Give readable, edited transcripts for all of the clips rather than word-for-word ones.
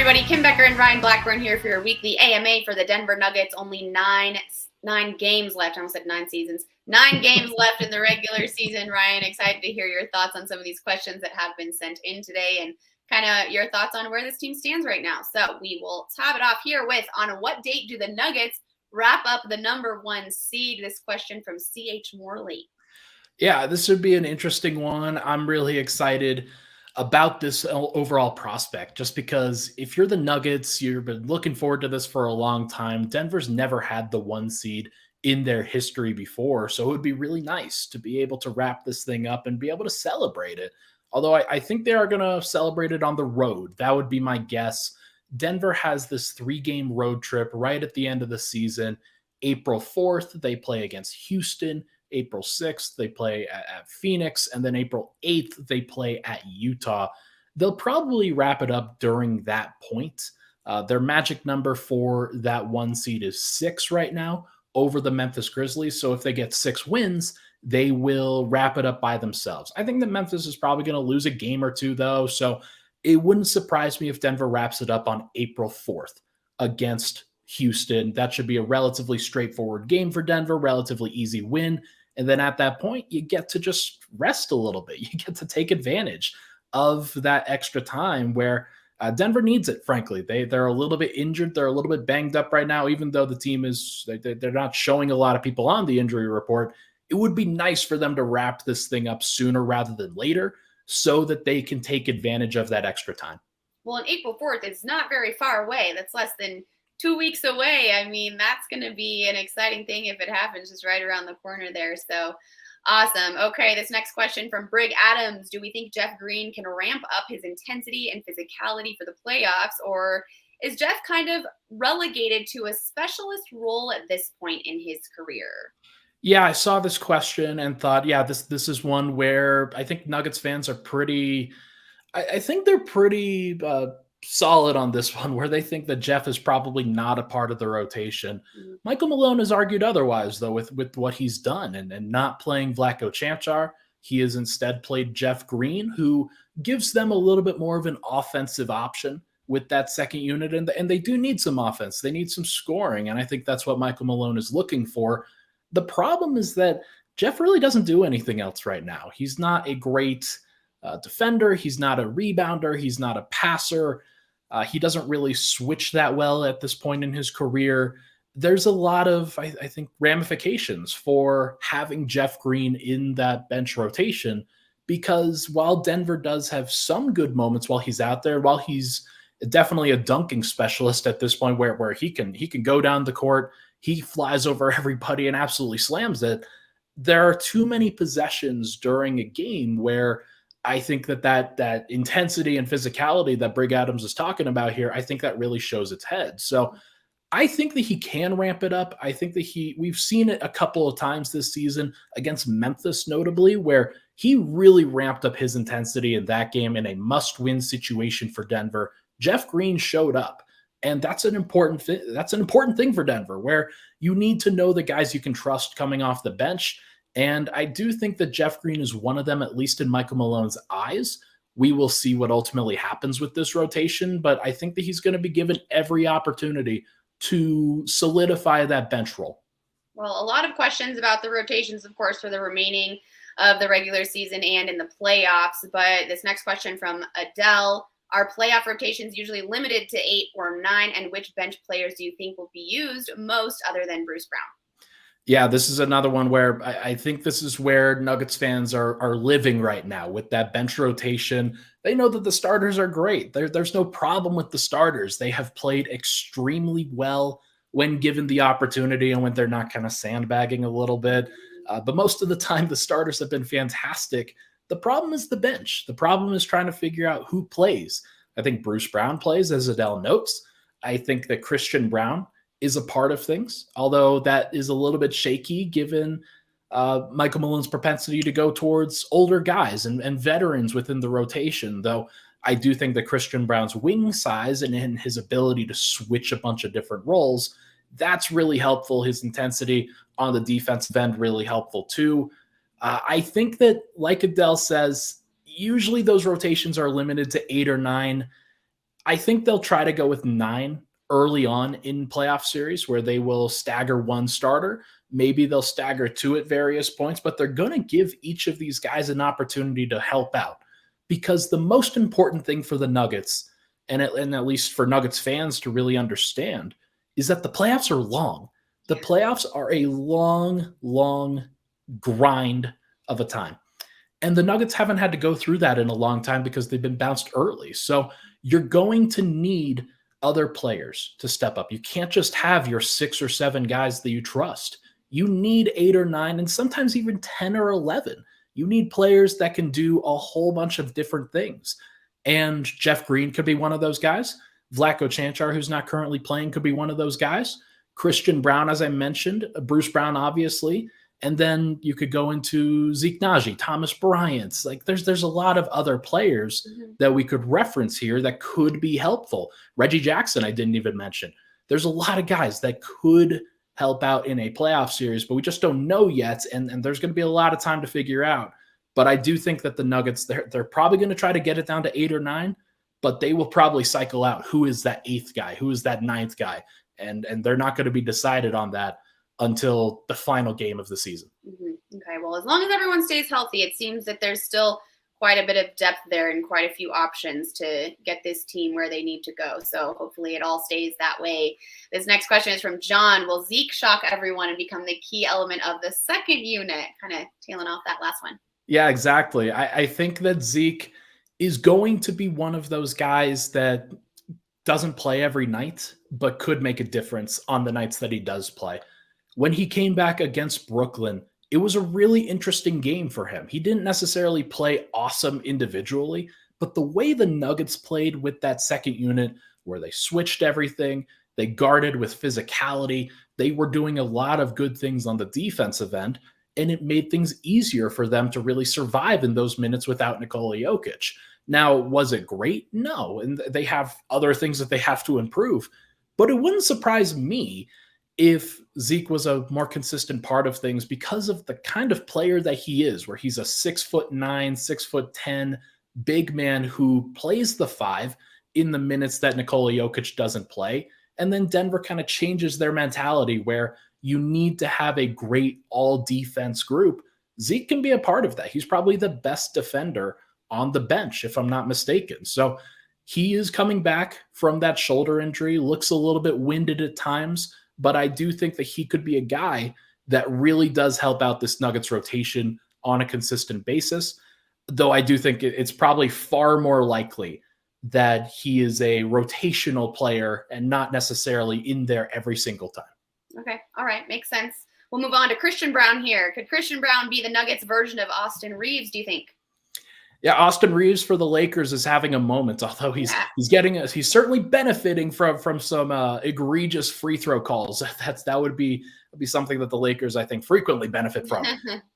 everybody. Kim Becker and Ryan Blackburn here for your weekly AMA for the Denver Nuggets. Only nine games left. I almost said 9 seasons. 9 games left in the regular season. Ryan, excited to hear your thoughts on some of these questions that have been sent in today and kind of your thoughts on where this team stands right now. So we will top it off here with, on what date do the Nuggets wrap up the number 1 seed? This question from C.H. Morley. Yeah, this would be an interesting one. I'm really excited about this overall prospect, just because if you're the Nuggets, you've been looking forward to this for a long time. Denver's never had the 1 seed in their history before, so it would be really nice to be able to wrap this thing up and be able to celebrate it. Although I think they are going to celebrate it on the road. That would be my guess. Denver has this 3-game road trip right at the end of the season. April 4th, they play against Houston. April 6th, they play at Phoenix, and then April 8th, they play at Utah. They'll probably wrap it up during that point. Their magic number for that 1 seed is 6 right now over the Memphis Grizzlies. So if they get 6 wins, they will wrap it up by themselves. I think that Memphis is probably going to lose a game or two, though. So it wouldn't surprise me if Denver wraps it up on April 4th against Houston. That should be a relatively straightforward game for Denver, relatively easy win. And then at that point, you get to just rest a little bit. You get to take advantage of that extra time where Denver needs it, frankly. They're a little bit injured. They're a little bit banged up right now, even though the team they're not showing a lot of people on the injury report. It would be nice for them to wrap this thing up sooner rather than later so that they can take advantage of that extra time. Well, on April 4th, it's not very far away. That's less than 2 weeks away. I mean, that's going to be an exciting thing if it happens, just right around the corner there. So awesome. Okay, this next question from Brig Adams. Do we think Jeff Green can ramp up his intensity and physicality for the playoffs, or is Jeff kind of relegated to a specialist role at this point in his career? Yeah, I saw this question and thought, yeah, this is one where I think Nuggets fans are pretty – I think they're pretty solid on this one, where they think that Jeff is probably not a part of the rotation. Mm-hmm. Michael Malone has argued otherwise, though, with what he's done and not playing Vlatko Čančar. He has instead played Jeff Green, who gives them a little bit more of an offensive option with that second unit. And they do need some offense. They need some scoring, and I think that's what Michael Malone is looking for. The problem is that Jeff really doesn't do anything else right now. He's not a great defender. He's not a rebounder. He's not a passer. He doesn't really switch that well at this point in his career. There's a lot of, I think, ramifications for having Jeff Green in that bench rotation, because while Denver does have some good moments while he's out there, while he's definitely a dunking specialist at this point where he can go down the court, he flies over everybody and absolutely slams it. There are too many possessions during a game where I think that intensity and physicality that Brig Adams is talking about here, I think that really shows its head. So I think that he can ramp it up. I think that we've seen it a couple of times this season against Memphis, notably, where he really ramped up his intensity in that game in a must-win situation for Denver. Jeff Green showed up. And that's an important thing for Denver, where you need to know the guys you can trust coming off the bench. And I do think that Jeff Green is one of them, at least in Michael Malone's eyes. We will see what ultimately happens with this rotation, but I think that he's going to be given every opportunity to solidify that bench role. Well, a lot of questions about the rotations, of course, for the remaining of the regular season and in the playoffs. But this next question from Adele. Are playoff rotations usually limited to 8 or 9? And which bench players do you think will be used most other than Bruce Brown? Yeah, this is another one where I think this is where Nuggets fans are living right now with that bench rotation. They know that the starters are great. There's no problem with the starters. They have played extremely well when given the opportunity and when they're not kind of sandbagging a little bit. But most of the time, the starters have been fantastic. The problem is the bench. The problem is trying to figure out who plays. I think Bruce Brown plays, as Adele notes. I think that Christian Braun is a part of things, although that is a little bit shaky given Michael Malone's propensity to go towards older guys and veterans within the rotation, though I do think that Christian Braun's wing size and his ability to switch a bunch of different roles, that's really helpful. His intensity on the defensive end, really helpful too. I think that, like Adele says, usually those rotations are limited to 8 or 9. I think they'll try to go with 9 early on in playoff series where they will stagger one starter. Maybe they'll stagger 2 at various points, but they're going to give each of these guys an opportunity to help out. Because the most important thing for the Nuggets, and at least for Nuggets fans to really understand, is that the playoffs are long. The playoffs are a long, long grind of a time. And the Nuggets haven't had to go through that in a long time because they've been bounced early. So you're going to need other players to step up. You can't just have your 6 or 7 guys that you trust. You need 8 or 9 and sometimes even 10 or 11. You need players that can do a whole bunch of different things. And Jeff Green could be one of those guys. Vlatko Cancar, who's not currently playing, could be one of those guys. Christian Brown, as I mentioned, Bruce Brown, obviously. And then you could go into Zeke Nnaji, Thomas Bryant. Like there's a lot of other players that we could reference here that could be helpful. Reggie Jackson, I didn't even mention. There's a lot of guys that could help out in a playoff series, but we just don't know yet. And there's going to be a lot of time to figure out. But I do think that the Nuggets, they're probably going to try to get it down to 8 or 9, but they will probably cycle out who is that 8th guy, who is that 9th guy. And they're not going to be decided on that until the final game of the season. Okay, well, as long as everyone stays healthy, it seems that there's still quite a bit of depth there and quite a few options to get this team where they need to go. So hopefully it all stays that way. This next question is from John. Will Zeke shock everyone and become the key element of the second unit? Kind of tailing off that last one. Yeah, exactly. I think that Zeke is going to be one of those guys that doesn't play every night, but could make a difference on the nights that he does play. When he came back against Brooklyn, it was a really interesting game for him. He didn't necessarily play awesome individually, but the way the Nuggets played with that second unit, where they switched everything, they guarded with physicality, they were doing a lot of good things on the defensive end, and it made things easier for them to really survive in those minutes without Nikola Jokic. Now, was it great? No, and they have other things that they have to improve, but it wouldn't surprise me if Zeke was a more consistent part of things because of the kind of player that he is, where he's a 6'9", 6'10" big man who plays the 5 in the minutes that Nikola Jokic doesn't play. And then Denver kind of changes their mentality where you need to have a great all defense group. Zeke can be a part of that. He's probably the best defender on the bench, if I'm not mistaken. So he is coming back from that shoulder injury, looks a little bit winded at times, but I do think that he could be a guy that really does help out this Nuggets rotation on a consistent basis. Though I do think it's probably far more likely that he is a rotational player and not necessarily in there every single time. Okay. All right. Makes sense. We'll move on to Christian Brown here. Could Christian Brown be the Nuggets version of Austin Reeves, do you think? Yeah, Austin Reeves for the Lakers is having a moment, although he's certainly benefiting from some egregious free throw calls. That would be something that the Lakers, I think, frequently benefit from.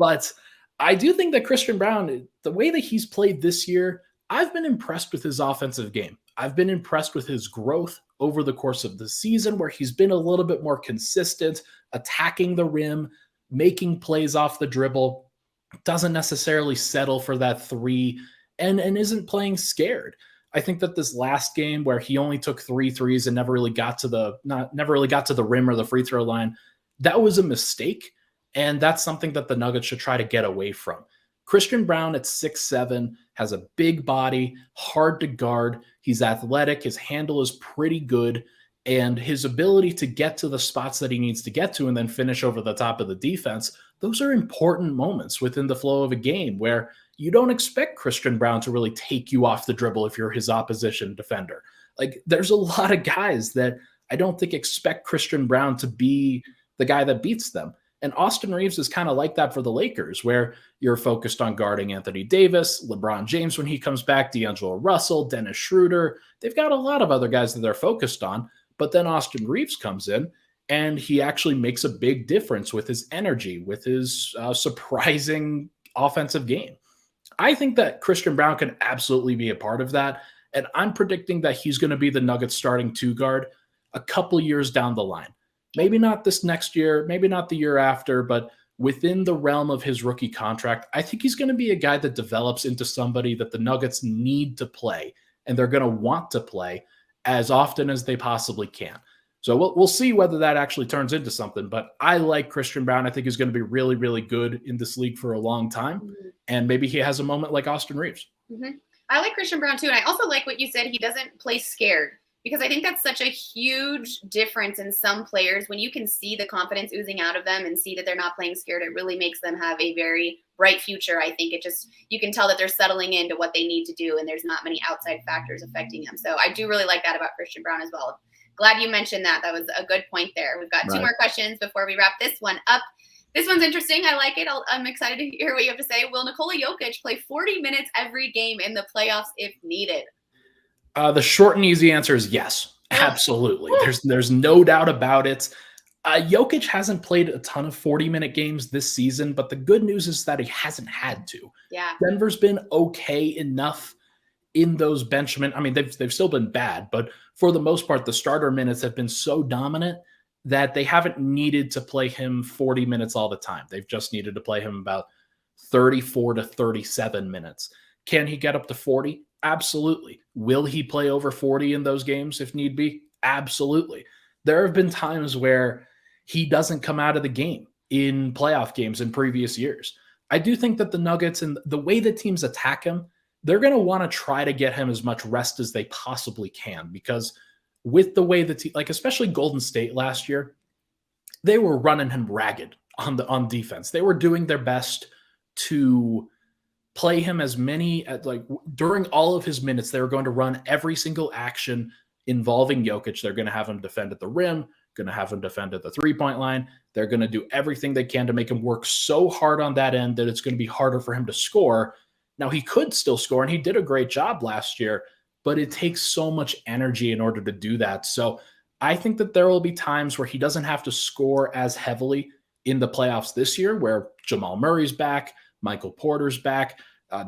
But I do think that Christian Brown, the way that he's played this year, I've been impressed with his offensive game. I've been impressed with his growth over the course of the season, where he's been a little bit more consistent, attacking the rim, making plays off the dribble, doesn't necessarily settle for that 3, and isn't playing scared. I think that this last game where he only took 3 threes and never really got to the rim or the free throw line, that was a mistake, and that's something that the Nuggets should try to get away from. Christian Brown at 6'7", has a big body, hard to guard. He's athletic. His handle is pretty good. And his ability to get to the spots that he needs to get to and then finish over the top of the defense, those are important moments within the flow of a game where you don't expect Christian Brown to really take you off the dribble if you're his opposition defender. Like, there's a lot of guys that I don't think expect Christian Brown to be the guy that beats them. And Austin Reeves is kind of like that for the Lakers, where you're focused on guarding Anthony Davis, LeBron James when he comes back, D'Angelo Russell, Dennis Schroeder. They've got a lot of other guys that they're focused on. But then Austin Reeves comes in, and he actually makes a big difference with his energy, with his surprising offensive game. I think that Christian Brown can absolutely be a part of that. And I'm predicting that he's going to be the Nuggets starting 2 guard a couple years down the line. Maybe not this next year, maybe not the year after, but within the realm of his rookie contract, I think he's going to be a guy that develops into somebody that the Nuggets need to play, and they're going to want to play. as often as they possibly can. So we'll see whether that actually turns into something. But I like Christian Braun. I think he's going to be really, really good in this league for a long time. Mhm. And maybe he has a moment like Austin Reeves. Mm-hmm. I like Christian Braun too. And I also like what you said. He doesn't play scared, because I think that's such a huge difference in some players. When you can see the confidence oozing out of them and see that they're not playing scared, it really makes them have a very bright future. I think you can tell that they're settling into what they need to do, and there's not many outside factors affecting them. So I do really like that about Christian Braun as well. Glad you mentioned that. That was a good point there. We've got two more questions before we wrap this one up. This one's interesting. I like it. I'm excited to hear what you have to say. Will Nikola Jokic play 40 minutes every game in the playoffs if needed? The short and easy answer is yes, absolutely. There's no doubt about it. Jokic hasn't played a ton of 40-minute games this season, but the good news is that he hasn't had to. Yeah. Denver's been okay enough in those bench minutes. I mean, they've still been bad, but for the most part, the starter minutes have been so dominant that they haven't needed to play him 40 minutes all the time. They've just needed to play him about 34 to 37 minutes. Can he get up to 40? Absolutely. Will he play over 40 in those games if need be? Absolutely. There have been times where he doesn't come out of the game in playoff games in previous years. I do think that the Nuggets and the way that teams attack him, they're going to want to try to get him as much rest as they possibly can, because with the way that, like especially Golden State last year, they were running him ragged on defense. They were doing their best to play him as many like during all of his minutes. They were going to run every single action involving Jokic. They're going to have him defend at the rim, going to have him defend at the 3-point line. They're going to do everything they can to make him work so hard on that end that it's going to be harder for him to score. Now, he could still score, and he did a great job last year, but it takes so much energy in order to do that. So I think that there will be times where he doesn't have to score as heavily in the playoffs this year, where Jamal Murray's back, Michael Porter's back.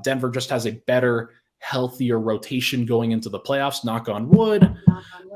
Denver just has a better, healthier rotation going into the playoffs. Knock on wood.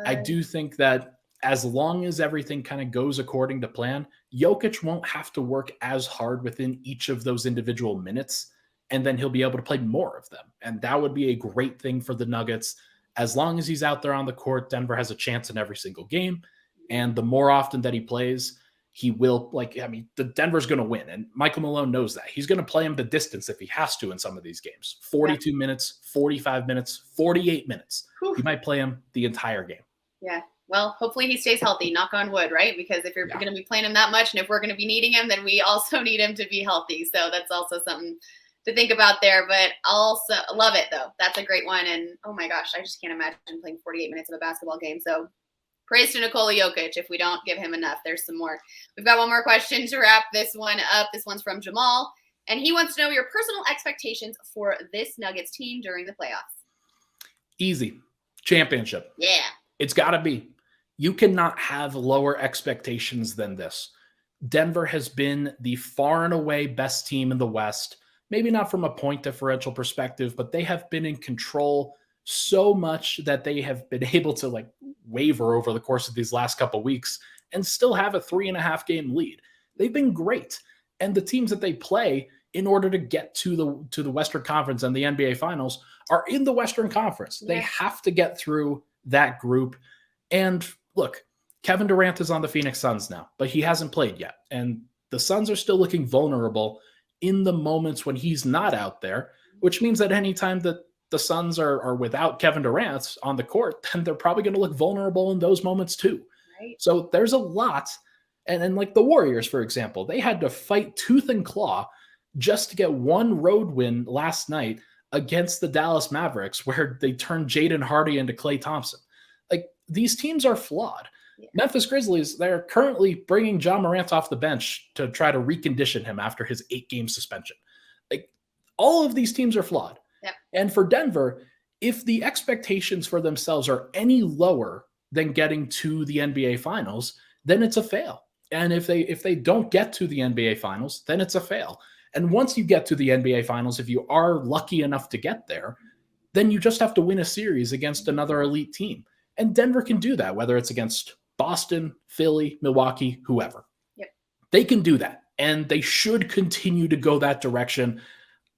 I do think that as long as everything kind of goes according to plan, Jokic won't have to work as hard within each of those individual minutes, and then he'll be able to play more of them. And that would be a great thing for the Nuggets. As long as he's out there on the court, Denver has a chance in every single game. And the more often that he plays, he will, the Denver's going to win. And Michael Malone knows that. He's going to play him the distance if he has to in some of these games. 42 minutes, 45 minutes, 48 minutes. He might play him the entire game. Yeah. Well, hopefully he stays healthy, knock on wood, right? Because if you're going to be playing him that much, and if we're going to be needing him, then we also need him to be healthy. So that's also something to think about there. But also love it, though. That's a great one. And oh my gosh, I just can't imagine playing 48 minutes of a basketball game. So praise to Nikola Jokic if we don't give him enough. There's some more. We've got one more question to wrap this one up. This one's from Jamal, and he wants to know your personal expectations for this Nuggets team during the playoffs. Easy. Championship. Yeah. It's got to be. You cannot have lower expectations than this. Denver has been the far and away best team in the West. Maybe not from a point differential perspective, but they have been in control so much that they have been able to waver over the course of these last couple of weeks and still have a 3.5 game lead. They've been great. And the teams that they play in order to get to the Western Conference and the NBA Finals are in the Western Conference. Yeah. They have to get through that group. And look, Kevin Durant is on the Phoenix Suns now, but he hasn't played yet. And the Suns are still looking vulnerable in the moments when he's not out there, which means that anytime that the Suns are without Kevin Durant on the court, then they're probably going to look vulnerable in those moments too. Right. So there's a lot. And like the Warriors, for example, they had to fight tooth and claw just to get one road win last night against the Dallas Mavericks, where they turned Jaden Hardy into Klay Thompson. Like, these teams are flawed. Yeah. Memphis Grizzlies, they're currently bringing Ja Morant off the bench to try to recondition him after his 8-game suspension. Like, all of these teams are flawed. Yeah. And for Denver, if the expectations for themselves are any lower than getting to the NBA Finals, then it's a fail. And if they don't get to the NBA Finals, then it's a fail. And once you get to the NBA Finals, if you are lucky enough to get there, then you just have to win a series against another elite team. And Denver can do that, whether it's against Boston, Philly, Milwaukee, whoever. Yep. They can do that, and they should continue to go that direction.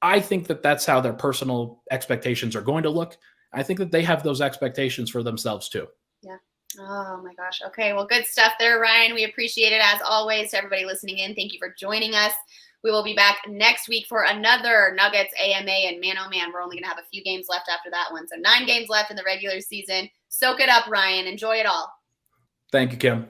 I think that that's how their personal expectations are going to look, I think that they have those expectations for themselves too. Yeah. Oh my gosh. Okay. Well, good stuff there, Ryan. We appreciate it as always. To everybody listening in, thank you for joining us. We will be back next week for another Nuggets AMA, and man, oh man, we're only going to have a few games left after that one. So 9 games left in the regular season. Soak it up, Ryan. Enjoy it all. Thank you, Kim.